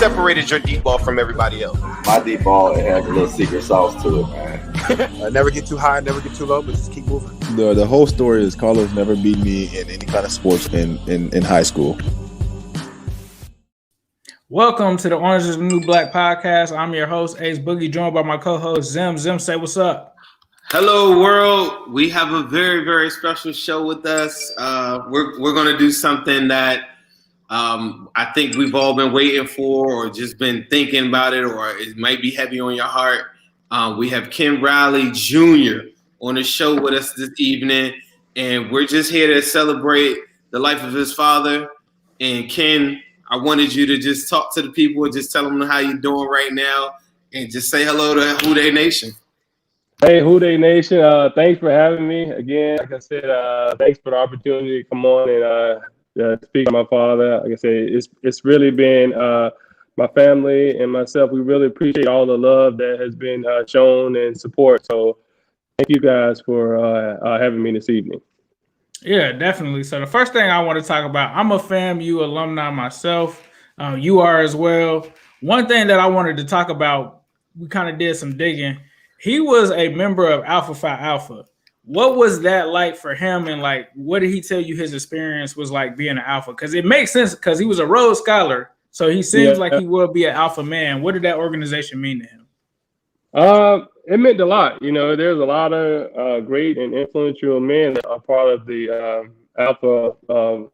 separated your deep ball from everybody else? My deep ball, it has a little secret sauce to it, man. Never get too high, never get too low, but just keep moving. The whole story is Carlos never beat me in any kind of sports in high school. Welcome to the Orange is the New Black podcast. I'm your host, Ace Boogie, joined by my co-host, Zim. Zim, say what's up. Hello, world. We have a very, very special show with us. We're going to do something that I think we've all been waiting for or just been thinking about it, or it might be heavy on your heart. We have Ken Riley Jr. on the show with us this evening, and we're just here to celebrate the life of his father. And Ken, I wanted you to just talk to the people and just tell them how you're doing right now and just say hello to Who Dey Nation. Hey, Who Dey Nation. Thanks for having me. Again, like I said, thanks for the opportunity to come on and speak to my father. Like I said, it's really been my family and myself. We really appreciate all the love that has been shown and support. So thank you guys for having me this evening. Yeah, definitely. So the first thing I want to talk about, I'm a FAMU alumni myself. You are as well. One thing that I wanted to talk about, we kind of did some digging. He was a member of Alpha Phi Alpha. What was that like for him? And like, what did he tell you his experience was like being an Alpha? Because it makes sense because he was a Rhodes Scholar. So he seems like he will be an Alpha man. What did that organization mean to him? It meant a lot. You know, there's a lot of great and influential men that are part of the Alpha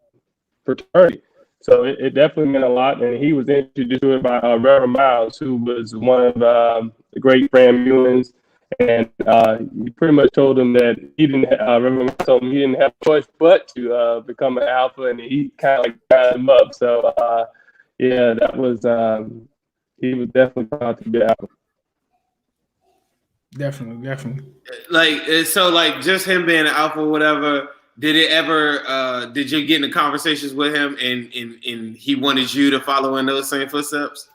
fraternity. So it definitely meant a lot. And he was introduced to it by Reverend Miles, who was one of the great FAMUans. And he pretty much told him that he didn't. Reverend Miles told him he didn't have a choice but to become an Alpha, and he kind of like tied him up. So yeah, that was he was definitely proud to be an Alpha. Definitely. Like, so like just him being an Alpha or whatever, did it ever, did you get into conversations with him and he wanted you to follow in those same footsteps?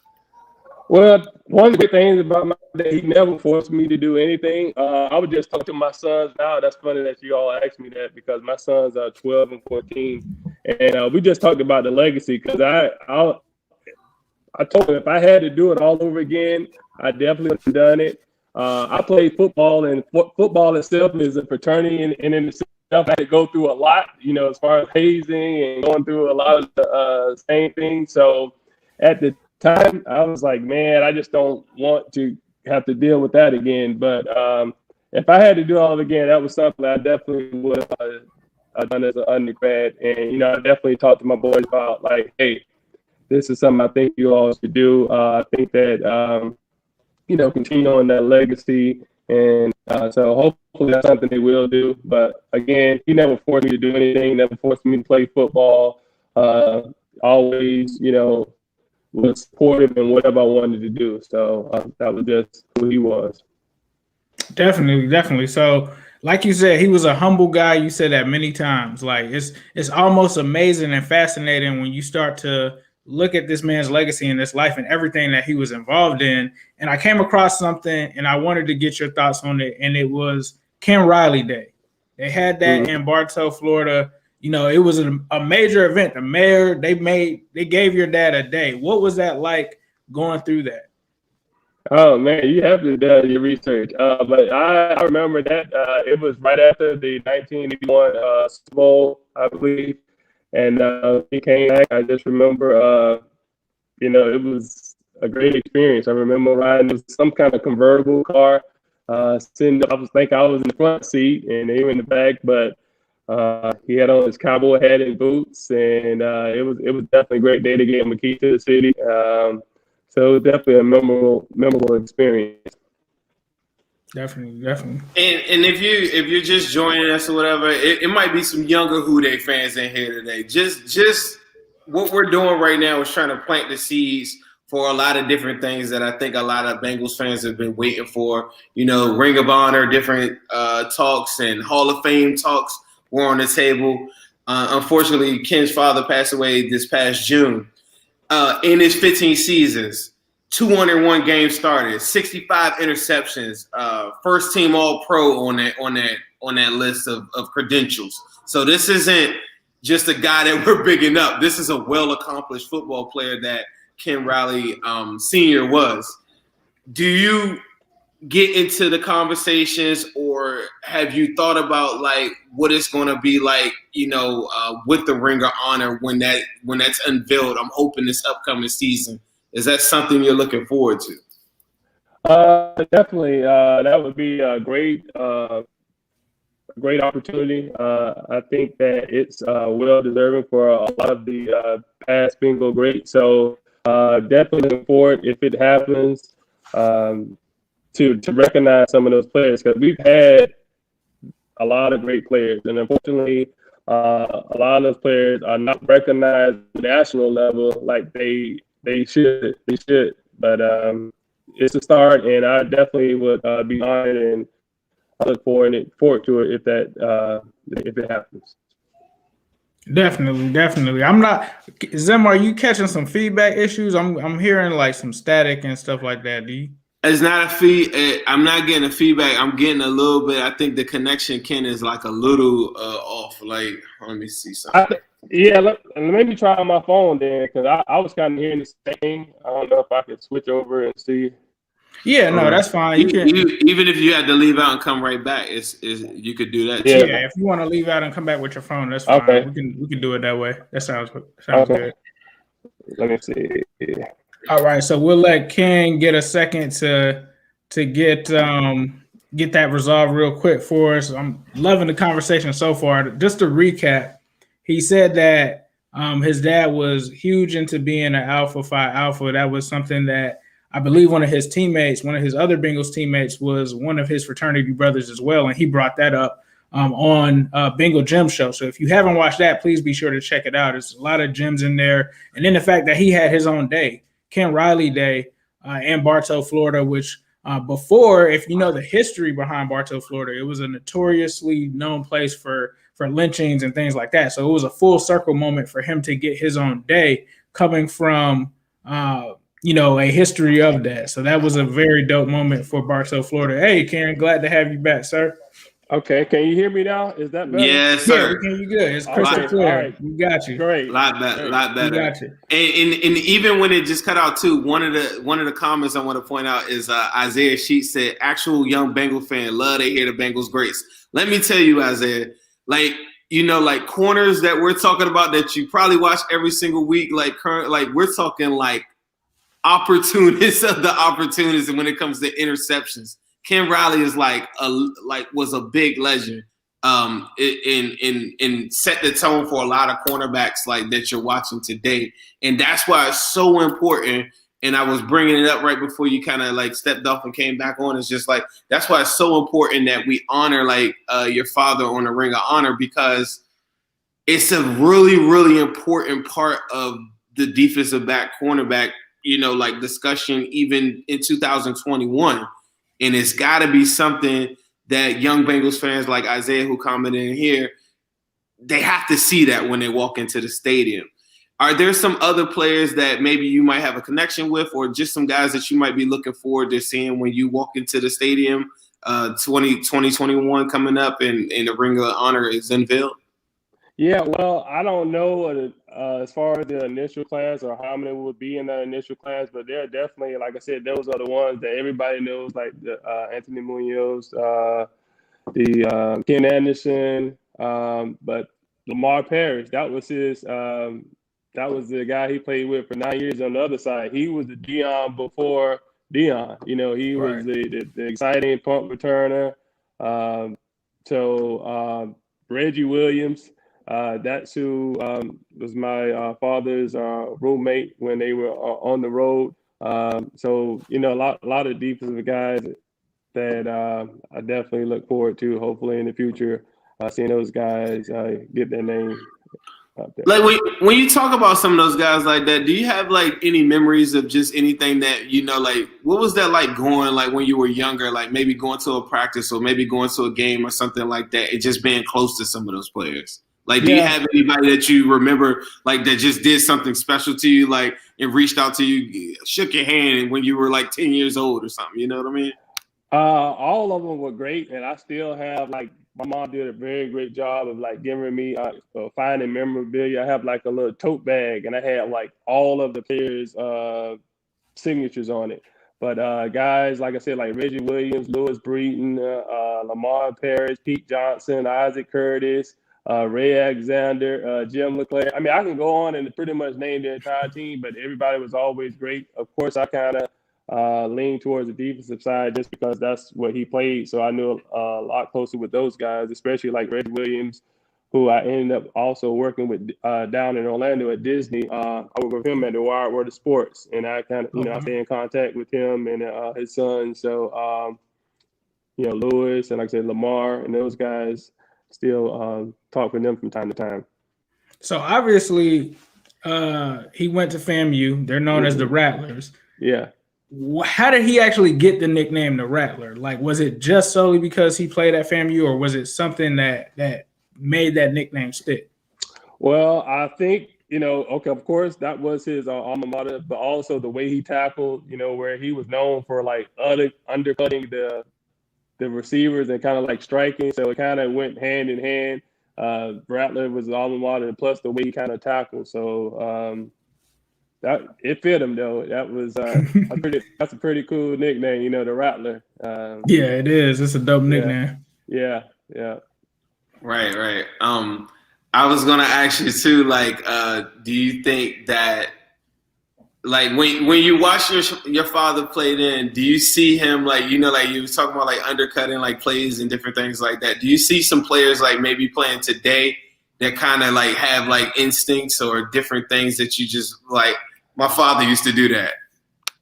Well, one of the good things about my dad, he never forced me to do anything. I would just talk to my sons now. That's funny that you all asked me that because my sons are 12 and 14. And we just talked about the legacy because I told him if I had to do it all over again, I definitely would have done it. I played football, and football itself is a fraternity, and in itself, I had to go through a lot, you know, as far as hazing and going through a lot of the same things. So at the time, I was like, man, I just don't want to have to deal with that again. But if I had to do all of it again, that was something I definitely would have done as an undergrad. And, you know, I definitely talked to my boys about, like, hey, this is something I think you all should do. I think that you know, continue on that legacy. And so hopefully that's something they will do. But again, he never forced me to do anything, never forced me to play football. Always, you know, was supportive in whatever I wanted to do. So that was just who he was. Definitely. So like you said, he was a humble guy. You said that many times. Like it's almost amazing and fascinating when you start to look at this man's legacy and this life and everything that he was involved in. And I came across something and I wanted to get your thoughts on it. And it was Ken Riley Day. They had that in Bartow, Florida. You know, it was a major event. The mayor, they gave your dad a day. What was that like going through that? Oh man, you have to do your research. But I remember that it was right after the 1981 Super Bowl, I believe. And he came back. I just remember, you know, it was a great experience. I remember riding some kind of convertible car. I was in the front seat and they were in the back, but he had on his cowboy hat and boots, and it was definitely a great day to get him a key to the city. So it was definitely a memorable experience. Definitely. And if you're just joining us or whatever, it might be some younger Who Dey fans in here today. Just what we're doing right now is trying to plant the seeds for a lot of different things that I think a lot of Bengals fans have been waiting for. You know, Ring of Honor, different talks and Hall of Fame talks were on the table. Unfortunately, Ken's father passed away this past June. In his 15 seasons, 201 games started, 65 interceptions, first team All-Pro on that list of credentials. So this isn't just a guy that we're bigging up. This is a well-accomplished football player that Ken Riley Sr. was. Do you get into the conversations, or have you thought about like what it's going to be like, with the Ring of Honor when that's unveiled? I'm hoping this upcoming season. Is that something you're looking forward to? Definitely. That would be a great opportunity. I think that it's well deserving for a lot of the past Bengal greats. So definitely looking forward, if it happens, to recognize some of those players, because we've had a lot of great players, and unfortunately, a lot of those players are not recognized at the national level like they should. But it's a start, and I definitely would be honored, and I look forward to it if it happens. Definitely. I'm not. Zim, are you catching some feedback issues? I'm hearing like some static and stuff like that. Do you? It's not I'm not getting a feedback. I'm getting a little bit. I think the connection, Ken, is like a little off. Like, let me see something. Let me try on my phone then, because I was kind of hearing the same. I don't know if I could switch over and see. Yeah, no, that's fine. You can, even if you had to leave out and come right back, you could do that. Yeah, if you want to leave out and come back with your phone, that's fine. Okay. We can do it that way. That sounds Okay. good. Let me see. All right, so we'll let Ken get a second to get that resolved real quick for us. I'm loving the conversation so far. Just to recap, he said that his dad was huge into being an Alpha Phi Alpha. That was something that I believe one of his other Bengals teammates, was one of his fraternity brothers as well, and he brought that up on Bengal Gym Show. So if you haven't watched that, please be sure to check it out. There's a lot of gems in there, and then the fact that he had his own day, Ken Riley Day, in Bartow, Florida, which before, if you know the history behind Bartow, Florida, it was a notoriously known place for lynchings and things like that. So it was a full circle moment for him to get his own day, coming from a history of that. So that was a very dope moment for Bartow, Florida. Hey, Ken, glad to have you back, sir. Okay, can you hear me now? Is that better? Yes, sir. Yeah, we can. You good? It's crystal clear. All right. We got you. Great. A lot better. We got you. And even when it just cut out too, one of the comments I want to point out is Isaiah Sheets said, "Actual young Bengal fan, love to hear the Bengals greats." Let me tell you, Isaiah, like corners that we're talking about that you probably watch every single week, we're talking like opportunists of the opportunists, and when it comes to interceptions, Ken Riley is was a big legend. In set the tone for a lot of cornerbacks like that you're watching today. And that's why it's so important. And I was bringing it up right before you kind of like stepped off and came back on. It's just like, that's why it's so important that we honor your father on the Ring of Honor, because it's a really, really important part of the defensive back cornerback, discussion even in 2021. And it's got to be something that young Bengals fans like Isaiah, who commented in here, they have to see that when they walk into the stadium. Are there some other players that maybe you might have a connection with, or just some guys that you might be looking forward to seeing when you walk into the stadium 2021 coming up and the Ring of Honor is unveiled? Yeah, well, I don't know as far as the initial class or how many will be in that initial class, but they're definitely, like I said, those are the ones that everybody knows, like the Anthony Munoz, the Ken Anderson, but Lamar Parrish, that was the guy he played with for 9 years on the other side. He was the Dion before Dion. He was the exciting punt returner. Reggie Williams. That's who was my father's roommate when they were on the road. A lot of defensive guys that I definitely look forward to. Hopefully in the future, seeing those guys get their name out there. Like when you talk about some of those guys like that, do you have like any memories of just anything that what was that like going like when you were younger, like maybe going to a practice or maybe going to a game or something like that, and just being close to some of those players? Like, do you have anybody that you remember, like, that just did something special to you, like, and reached out to you, shook your hand when you were, like, 10 years old or something? You know what I mean? All of them were great, and I still have, like, my mom did a very great job of like giving me finding memorabilia. I have like a little tote bag, and I had like all of the players' signatures on it. But guys, like I said, like Reggie Williams, Lewis Breeden, Lamar Parrish, Pete Johnson, Isaac Curtis, Ray Alexander, Jim LeClaire. I mean, I can go on and pretty much name the entire team, but everybody was always great. Of course, I kind of leaned towards the defensive side just because that's what he played. So I knew a lot closer with those guys, especially like Reggie Williams, who I ended up also working with down in Orlando at Disney. I worked with him at the Wide World of Sports, and I kind of, I stay in contact with him and his son. So, Lewis and like I said, Lamar and those guys, still talk with them from time to time. So obviously, he went to FAMU. They're known as the Rattlers. Yeah. How did he actually get the nickname the Rattler? Like, was it just solely because he played at FAMU, or was it something that made that nickname stick? Well, I think, of course, that was his alma mater, but also the way he tackled, where he was known for like undercutting the receivers and kind of like striking. So it kind of went hand in hand. Rattler was his alma mater, and plus the way he kind of tackled. So that it fit him though. That was that's a pretty cool nickname, the Rattler. Yeah, it is. It's a dope nickname. Yeah. Right. I was gonna ask you too, like, do you think that, like, when you watch your father play, then do you see him like you were talking about like undercutting like plays and different things like that? Do you see some players like maybe playing today that kind of like have like instincts or different things that you just like? My father used to do that.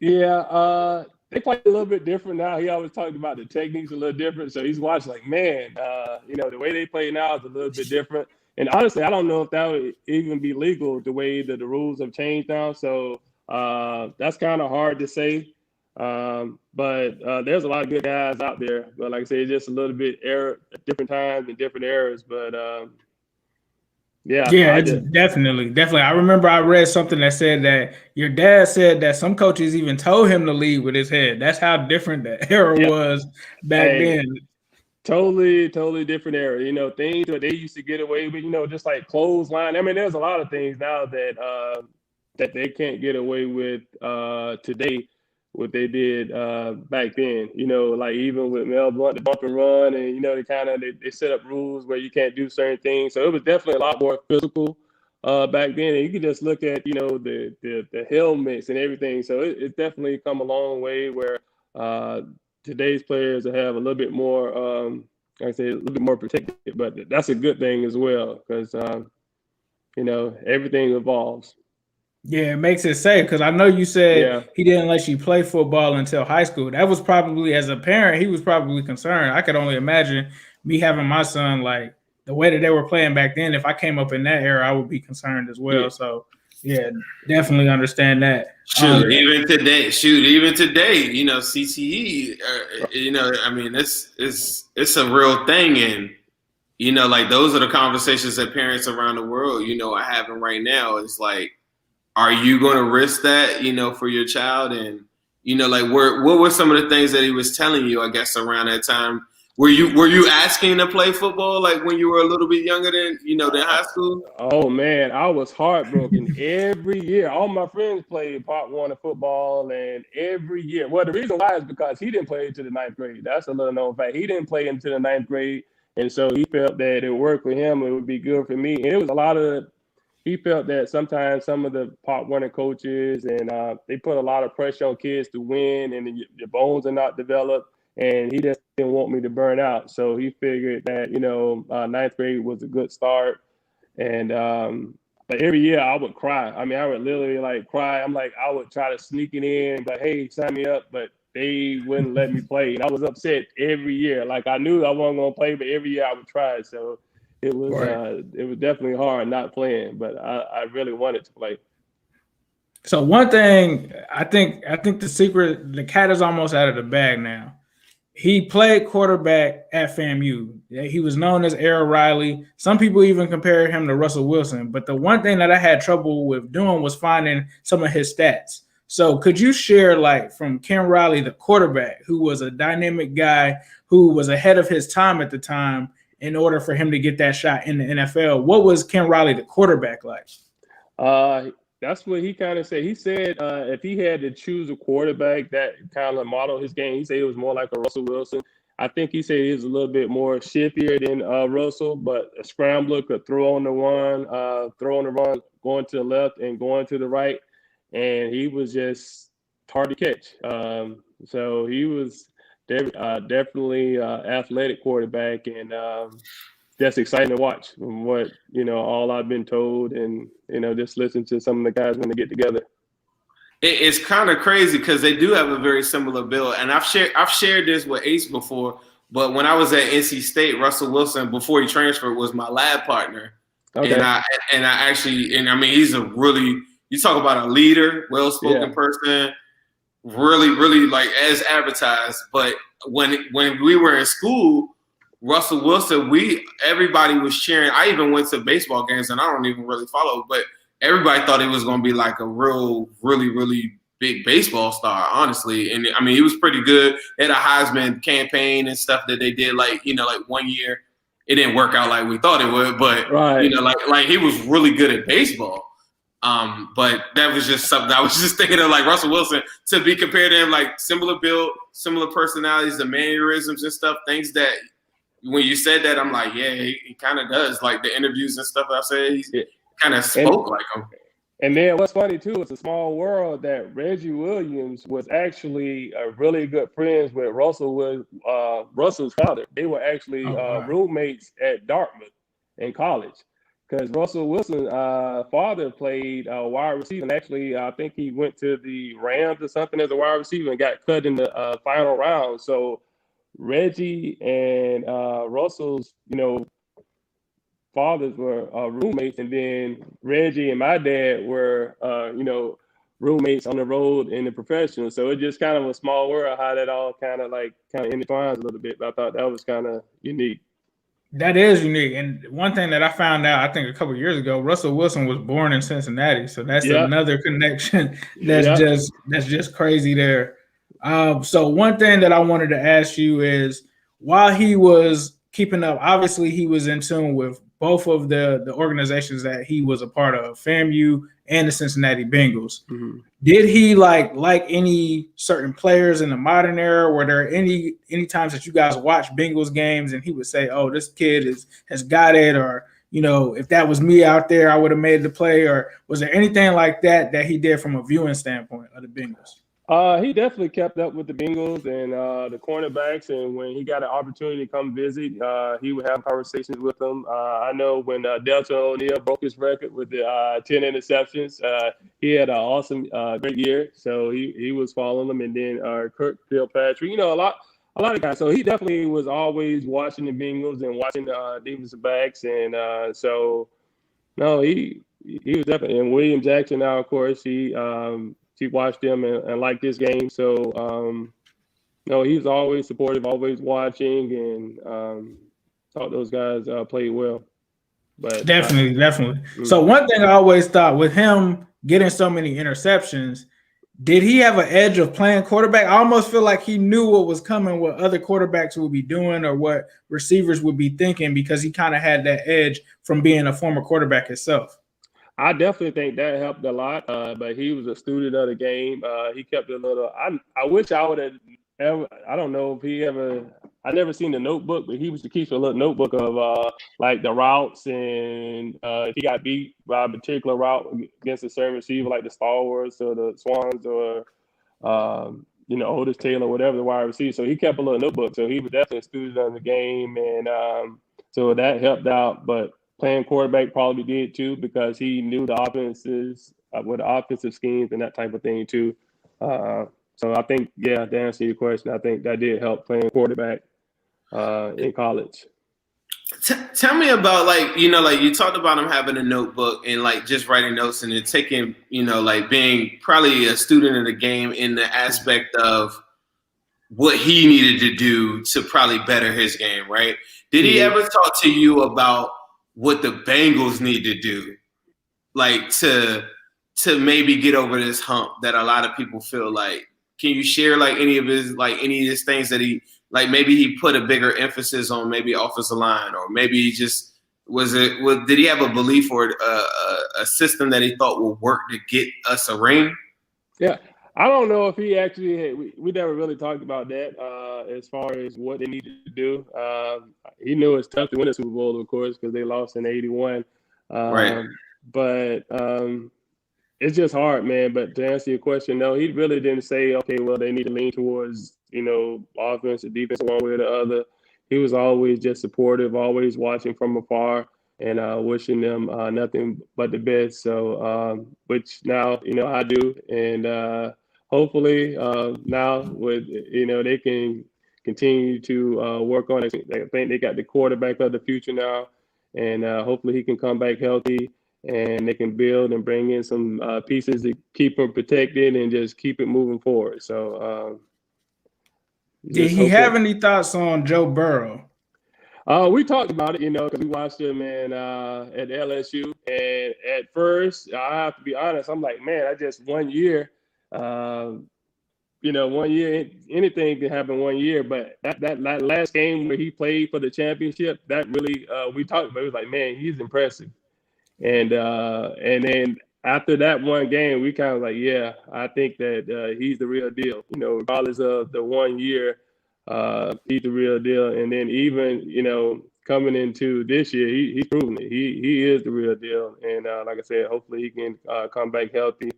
Yeah, they play a little bit different now. He always talked about the techniques a little different. So he's watching like, man, the way they play now is a little bit different. And honestly, I don't know if that would even be legal the way that the rules have changed now. So that's kind of hard to say. But there's a lot of good guys out there. But like I said, just a little bit error at different times and different eras. But definitely. I remember I read something that said that your dad said that some coaches even told him to lead with his head. That's how different the era was back then. Totally different era. Things that they used to get away with, just like clothesline. I mean, there's a lot of things now that they can't get away with today, what they did back then. Like even with Mel Blunt, the bump and run, and they set up rules where you can't do certain things. So it was definitely a lot more physical back then. And you can just look at the helmets and everything. So it's definitely come a long way where today's players have a little bit more, a little bit more protected. But that's a good thing as well because everything evolves. Yeah, it makes it safe because I know you said he didn't let you play football until high school. That was probably, as a parent, he was probably concerned. I could only imagine me having my son, like the way that they were playing back then. If I came up in that era, I would be concerned as well. Yeah. So, yeah, definitely understand that. Even today, CTE, I mean, it's a real thing. And, like those are the conversations that parents around the world, are having right now. It's like, are you going to risk that, for your child? And, like what were some of the things that he was telling you, I guess, around that time? Were you asking to play football like when you were a little bit younger than high school? Oh man, I was heartbroken every year. All my friends played Part 1 of football, and every year. Well, the reason why is because he didn't play into the 9th grade. That's a little known fact. He didn't play into the 9th grade, and so he felt that it would work for him. It would be good for me, and it was a lot of. He felt that sometimes some of the Part 1 coaches and they put a lot of pressure on kids to win, and your bones are not developed. And he just didn't want me to burn out. So he figured that, 9th grade was a good start. And but every year I would cry. I mean, I would literally like cry. I'm like, I would try to sneak it in, but hey, sign me up. But they wouldn't let me play. And I was upset every year. Like I knew I wasn't going to play, but every year I would try. So it was definitely hard not playing, but I really wanted to play. So one thing, I think the cat is almost out of the bag now. He played quarterback at FAMU. He was known as Errol Riley. Some people even compared him to Russell Wilson. But the one thing that I had trouble with doing was finding some of his stats. So could you share, like, from Ken Riley, the quarterback, who was a dynamic guy, who was ahead of his time at the time, in order for him to get that shot in the NFL. What was Ken Riley, the quarterback, like? That's what he kind of said. He said if he had to choose a quarterback that kind of modeled his game, he said it was more like a Russell Wilson. I think he said he was a little bit more shiftier than Russell, but a scrambler, could throw on the run, going to the left and going to the right. And he was just hard to catch. So he was definitely athletic quarterback, and that's exciting to watch from what, all I've been told, and, just listen to some of the guys when they get together. It's kind of crazy because they do have a very similar build, and I've shared this with Ace before. But when I was at NC State, Russell Wilson, before he transferred, was my lab partner. Okay. And I mean, he's a really, you talk about a leader, well-spoken person, really, really like as advertised. But when we were in school, Russell Wilson, everybody was cheering. I even went to baseball games, and I don't even really follow, but everybody thought he was going to be like a real, really, really big baseball star, honestly. And I mean, he was pretty good. They had a Heisman campaign and stuff that they did, like 1 year. It didn't work out like we thought it would, but like he was really good at baseball. But that was just something I was just thinking of, like Russell Wilson, to be compared to him, like similar build, similar personalities, the mannerisms and stuff, things that when you said that, I'm like, yeah, he kind of does. Like the interviews and stuff I said, he's kind of spoke like him. And then what's funny too, it's a small world that Reggie Williams was actually really good friends with Russell's father. They were actually roommates at Dartmouth in college, because Russell Wilson's father played wide receiver. And actually, I think he went to the Rams or something as a wide receiver and got cut in the final round. So Reggie and Russell's, fathers were roommates, and then Reggie and my dad were, roommates on the road in the professional. So it's just kind of a small world how that all kind of intertwines a little bit. But I thought that was kind of unique. That is unique. And one thing that I found out, I think a couple of years ago, Russell Wilson was born in Cincinnati. So that's another connection that's just crazy there. So one thing that I wanted to ask you is, while he was keeping up, obviously he was in tune with both of the organizations that he was a part of, FAMU and the Cincinnati Bengals. Mm-hmm. Did he like any certain players in the modern era? Were there any times that you guys watched Bengals games and he would say, "Oh, this kid has got it," or if that was me out there, I would have made the play? Or was there anything like that he did from a viewing standpoint of the Bengals? He definitely kept up with the Bengals and the cornerbacks, and when he got an opportunity to come visit, he would have conversations with them. I know when Delton O'Neal broke his record with the 10 interceptions, he had an awesome, great year, so he was following them. And then Kirk Kilpatrick, a lot of guys. So he definitely was always watching the Bengals and watching the defensive backs, and he was definitely. And William Jackson now, of course, he watched him and liked this game. So, he was always supportive, always watching, and thought those guys played well. But definitely. So one thing I always thought, with him getting so many interceptions, did he have an edge of playing quarterback? I almost feel like he knew what was coming, what other quarterbacks would be doing, or what receivers would be thinking, because he kind of had that edge from being a former quarterback himself. I definitely think that helped a lot, but he was a student of the game. He kept a little. I wish I would have ever. I don't know if he ever. I never seen the notebook, but he was to keep a little notebook of like the routes, and if he got beat by a particular route against a certain receiver, like the Stalwarts or the Swans or Otis Taylor, whatever the wide receiver. So he kept a little notebook. So he was definitely a student of the game, and so that helped out. But playing quarterback probably did too, because he knew the offenses, with the offensive schemes and that type of thing too. So I think, to answer your question, I think that did help playing quarterback in college. Tell me about, like you talked about him having a notebook and like just writing notes, and then taking, like being probably a student of the game in the aspect of what he needed to do to probably better his game, right? Did he ever talk to you about what the Bengals need to do, like to maybe get over this hump that a lot of people feel like? Can you share like any of his things that he like maybe he put a bigger emphasis on maybe offensive line, or maybe he just did he have a belief or a system that he thought would work to get us a ring? Yeah, I don't know if he actually we never really talked about that as far as what they needed to do. He knew it's tough to win a Super Bowl, of course, because they lost in '81. Right. But it's just hard, man. But to answer your question, no, he really didn't say, okay, well, they need to lean towards, offense or defense one way or the other. He was always just supportive, always watching from afar and wishing them nothing but the best. So, which now, I do. And hopefully now with, they can continue to work on it. I think they got the quarterback of the future now. And hopefully he can come back healthy and they can build and bring in some pieces to keep him protected and just keep it moving forward. So, did he have any thoughts on Joe Burrow? We talked about it, because we watched him at LSU. And at first, I have to be honest, I'm like, man, I just 1 year. 1 year, anything can happen 1 year. But that last game where he played for the championship, that really we talked about. It was like, man, he's impressive. And then after that one game, we kind of like, yeah, I think that he's the real deal. Regardless of the 1 year, he's the real deal. And then even coming into this year, he's proven it. He is the real deal. And like I said, hopefully he can come back healthy.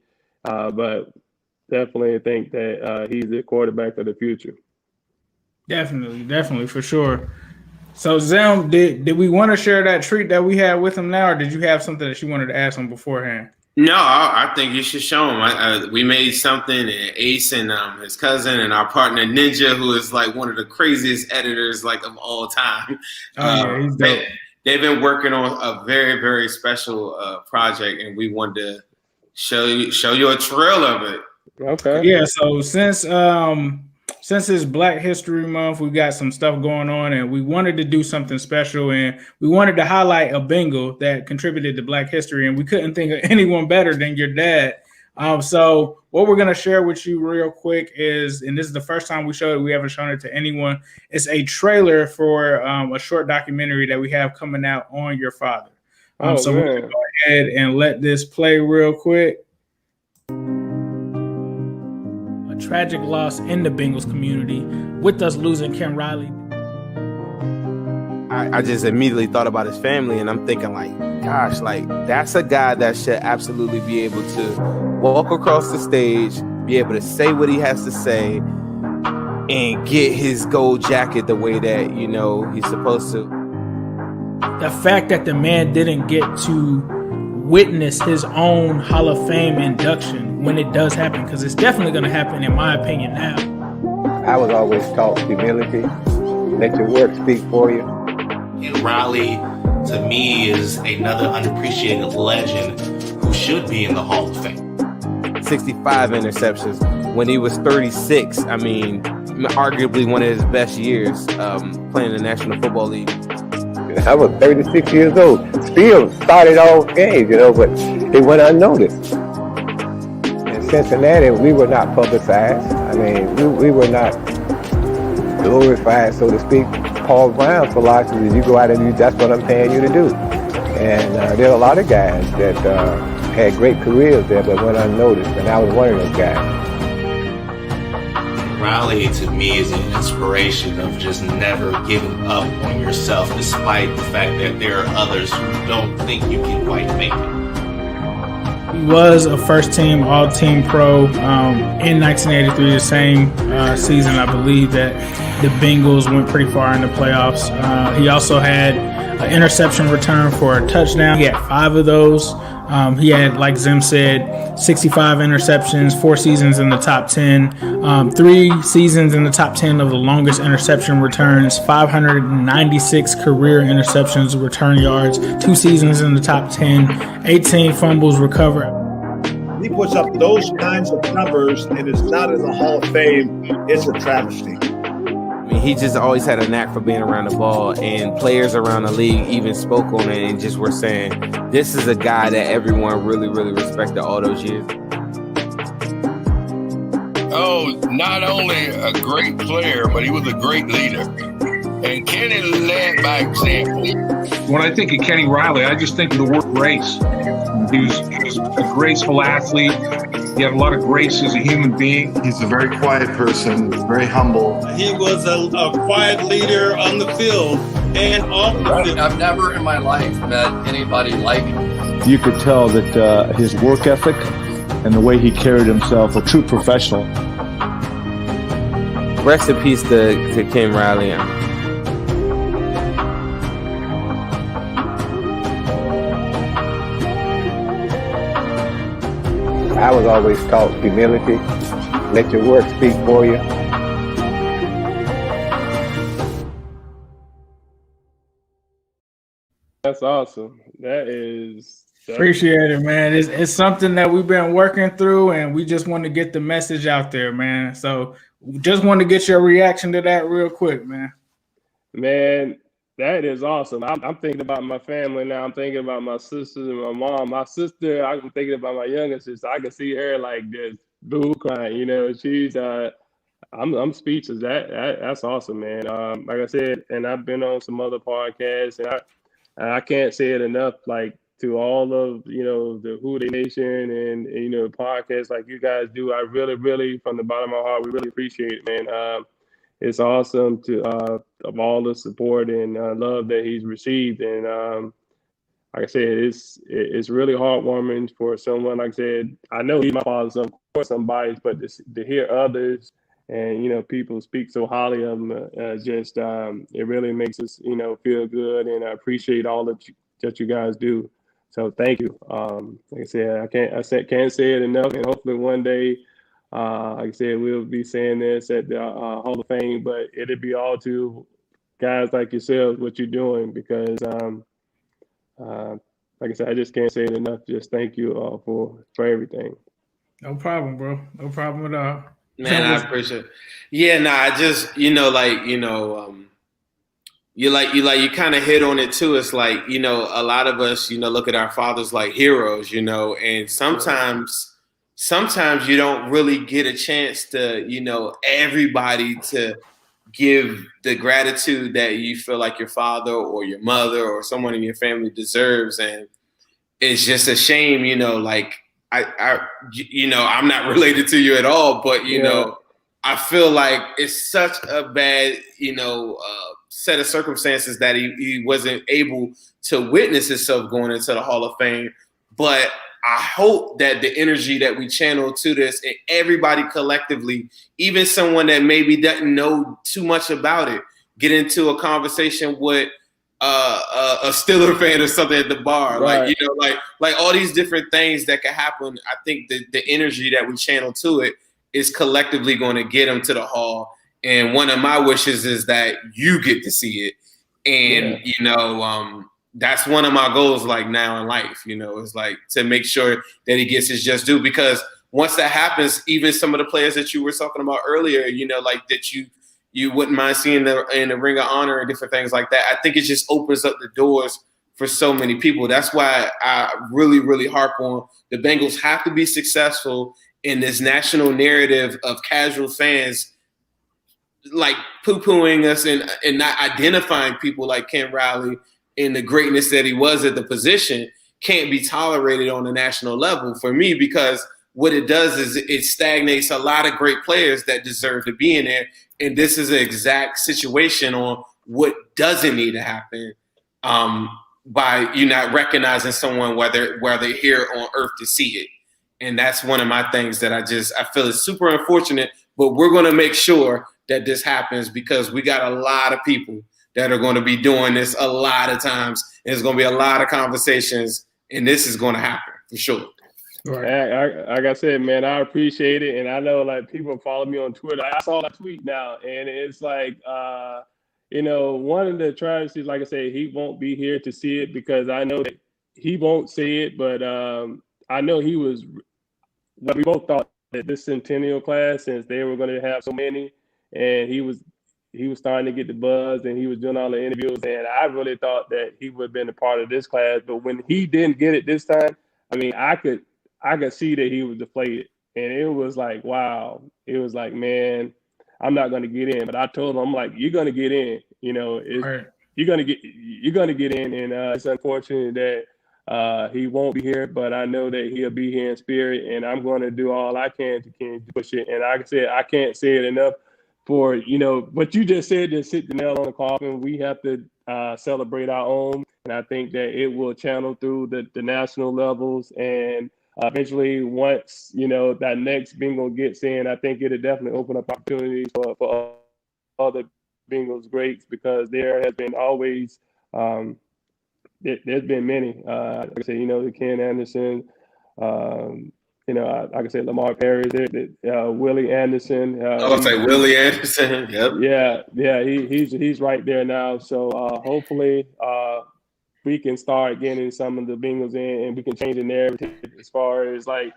But definitely think that he's the quarterback of the future. Definitely, for sure. So, Zim, did we want to share that treat that we had with him now, or did you have something that you wanted to ask him beforehand? No, I think you should show him. We made something, and Ace and his cousin and our partner Ninja, who is like one of the craziest editors like of all time. He's dope. They've been working on a very, very special project, and we wanted to show you a trail of it. Okay. Yeah. So since it's Black History Month, we got some stuff going on, and we wanted to do something special, and we wanted to highlight a Bengal that contributed to Black history, and we couldn't think of anyone better than your dad. So what we're going to share with you real quick is, and this is the first time we showed it, we haven't shown it to anyone, it's a trailer for a short documentary that we have coming out on your father. So we're going to go ahead and let this play real quick. Tragic loss in the Bengals community, with us losing Ken Riley. I just immediately thought about his family, and I'm thinking like, gosh, like that's a guy that should absolutely be able to walk across the stage, be able to say what he has to say, and get his gold jacket the way that, he's supposed to. The fact that the man didn't get to witness his own Hall of Fame induction when it does happen, because it's definitely going to happen, in my opinion, now. I was always taught humility. Let your work speak for you. And Riley, to me, is another unappreciated legend who should be in the Hall of Fame. 65 interceptions when he was 36. I mean, arguably one of his best years playing in the National Football League. I was 36 years old. Still started all games, but it went unnoticed. In Cincinnati, we were not publicized. I mean, we were not glorified, so to speak. Paul Brown's philosophy is you go out and that's what I'm paying you to do. And there are a lot of guys that had great careers there but went unnoticed, and I was one of those guys. Riley, to me, is an inspiration of just never giving up on yourself, despite the fact that there are others who don't think you can quite make it. He was a first-team, all-team pro in 1983, the same season, I believe, that the Bengals went pretty far in the playoffs. He also had an interception return for a touchdown. He had 5 of those. He had, like Zim said, 65 interceptions, 4 seasons in the top 10, 3 seasons in the top 10 of the longest interception returns, 596 career interceptions, return yards, 2 seasons in the top 10, 18 fumbles recovered. He puts up those kinds of numbers and is not in the Hall of Fame. It's a travesty. I mean, he just always had a knack for being around the ball, and players around the league even spoke on it and just were saying, this is a guy that everyone really, really respected all those years. Oh, not only a great player, but he was a great leader. And Kenny led by example. When I think of Kenny Riley, I just think of the word grace. He was a graceful athlete. He had a lot of grace as a human being. He's a very quiet person, very humble. He was a quiet leader on the field and off the field. I've never in my life met anybody like him. You could tell that his work ethic and the way he carried himself, a true professional. Rest in peace to Ken Riley. I was always taught humility. Let your work speak for you. That's awesome. That's Appreciate it, man. It's something that we've been working through, and we just want to get the message out there, man. So just want to get your reaction to that real quick, man. Man, that is awesome. I'm thinking about my family now. I'm thinking about my sisters and my mom. My sister, I'm thinking about my younger sister. I can see her like this, boo crying. You know, she's I'm speechless. That's awesome, man. Like I said, and I've been on some other podcasts, and I can't say it enough. Like to all of the Who They Nation and podcasts like you guys do. I really, really, from the bottom of my heart, we really appreciate it, man. It's awesome to of all the support and love that he's received, and like I said, it's really heartwarming for someone. Like I said, I know he's my father, so of course I'm biased, but to hear others and people speak so highly of him, it really makes us feel good, and I appreciate all that you guys do. So thank you. Like I said, I can't say it enough, and hopefully one day. Like I said, we'll be saying this at the Hall of Fame, but it'll be all to guys like yourselves, what you're doing, because like I said, I just can't say it enough. Just thank you all for everything. No problem, bro. No problem at all. Man, I appreciate it. Yeah, I just, you kind of hit on it too. It's like, a lot of us, look at our fathers like heroes, and sometimes you don't really get a chance to, everybody to give the gratitude that you feel like your father or your mother or someone in your family deserves. And it's just a shame, like I'm not related to you at all, but, I feel like it's such a bad, set of circumstances that he wasn't able to witness himself going into the Hall of Fame. But I hope that the energy that we channel to this, and everybody collectively, even someone that maybe doesn't know too much about it, get into a conversation with a Steeler fan or something at the bar, right. like all these different things that can happen. I think the energy that we channel to it is collectively going to get them to the Hall. And one of my wishes is that you get to see it, and that's one of my goals, like now in life, is like to make sure that he gets his just due, because once that happens, even some of the players that you were talking about earlier, like that you wouldn't mind seeing in the Ring of Honor and different things like that. I think it just opens up the doors for so many people. That's why I really, really harp on the Bengals have to be successful in this national narrative of casual fans like poo-pooing us and not identifying people like Ken Riley and the greatness that he was at the position can't be tolerated on a national level for me, because what it does is it stagnates a lot of great players that deserve to be in there. And this is an exact situation on what doesn't need to happen by you not recognizing someone whether they're here on earth to see it. And that's one of my things that I feel is super unfortunate, but we're going to make sure that this happens, because we got a lot of people that are going to be doing this a lot of times. And there's going to be a lot of conversations, and this is going to happen for sure. Right. Like I said, man, I appreciate it. And I know like people follow me on Twitter. I saw that tweet now, and it's like, one of the tragedies, like I said, he won't be here to see it, because I know that he won't see it, but I know he was, we both thought that this centennial class, since they were going to have so many, and he was starting to get the buzz, and he was doing all the interviews, and I really thought that he would have been a part of this class. But when he didn't get it this time, I mean, I could see that he was deflated. And it was like, wow. It was like, man, I'm not going to get in. But I told him, I'm like, you're going to get in. You know, you're going to get in. And it's unfortunate that he won't be here, but I know that he'll be here in spirit. And I'm going to do all I can to push it. And like I said, I can't say it enough for, you know, what you just said, just hit the nail on the coffin. We have to celebrate our own. And I think that it will channel through the national levels. And eventually, once, you know, that next Bengal gets in, I think it'll definitely open up opportunities for other Bengals greats, because there has been always, there's been many. Like I said, you know, the Ken Anderson, you know, like I said, Lamar Perry, Willie Anderson. I was say Willie Anderson. Yep. Yeah, he's right there now. So hopefully we can start getting some of the Bengals in, and we can change the narrative as far as like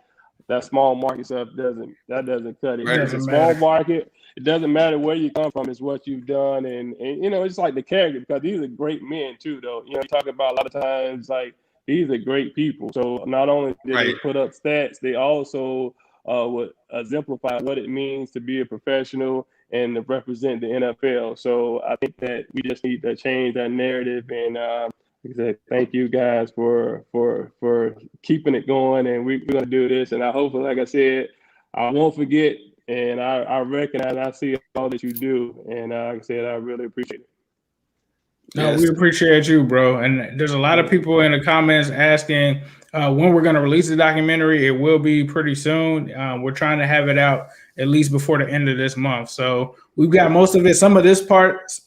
that small market stuff doesn't cut it. It's a small market. It doesn't matter where you come from. It's what you've done, and you know, it's like the character, because these are great men too, though. You know, you talk about a lot of times like these are great people. So not only did they put up stats, they also would exemplify what it means to be a professional and to represent the NFL. So I think that we just need to change that narrative. And like I said, thank you guys for keeping it going. And we're going to do this. And I hope, like I said, I won't forget. And I recognize, I see all that you do. And like I said, I really appreciate it. No, we appreciate you, bro. And there's a lot of people in the comments asking when we're going to release the documentary. It will be pretty soon. We're trying to have it out at least before the end of this month. So we've got most of it. Some of this parts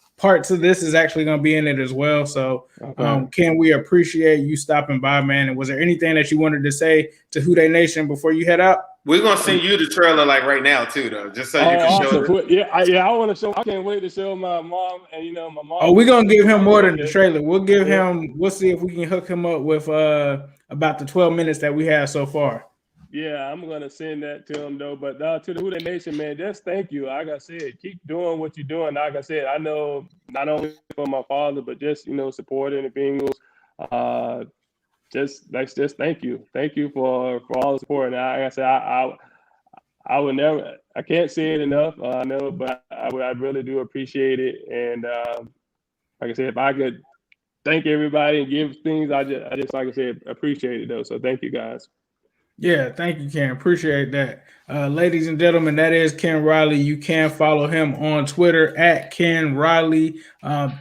of this is actually going to be in it as well. So Ken, we appreciate you stopping by, man. And was there anything that you wanted to say to Who Dey Nation before you head out? We're gonna send you the trailer like right now too, though, just so you can show it. Yeah, I want to show. I can't wait to show my mom, and you know, my mom. Oh, we're gonna give him more than the trailer. We'll give him. We'll see if we can hook him up with about the 12 minutes that we have so far. Yeah, I'm gonna send that to him though. But to the Who Dey Nation, man, just thank you. Like I said, keep doing what you're doing. Like I said, I know not only for my father, but just, you know, supporting the Bengals. Just thank you for all the support. And like I said, I would never, I can't say it enough. I know, but I really do appreciate it. And like I said, if I could thank everybody and give things, I just like I said, appreciate it though. So thank you guys. Yeah, thank you, Ken. Appreciate that. Ladies and gentlemen, that is Ken Riley. You can follow him on Twitter at Ken Riley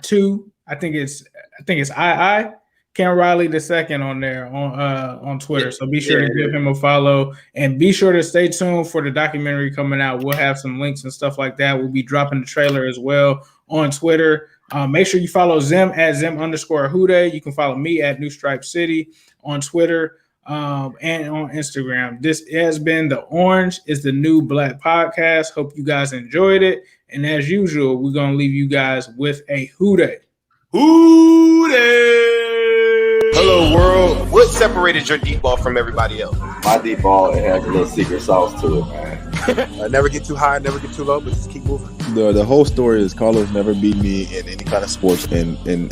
2. I think it's II. Ken Riley II on there on Twitter. So be sure to give him a follow, and be sure to stay tuned for the documentary coming out. We'll have some links and stuff like that. We'll be dropping the trailer as well on Twitter. Make sure you follow Zim at Zim_Hude. You can follow me at New Stripe City on Twitter and on Instagram. This has been the Orange is the New Black podcast. Hope you guys enjoyed it. And as usual, we're going to leave you guys with a Who Dey. Who Dey! Hello, world. What separated your deep ball from everybody else? My deep ball, it has a little secret sauce to it, man. Never get too high, never get too low, but just keep moving. The whole story is Carlos never beat me in any kind of sports in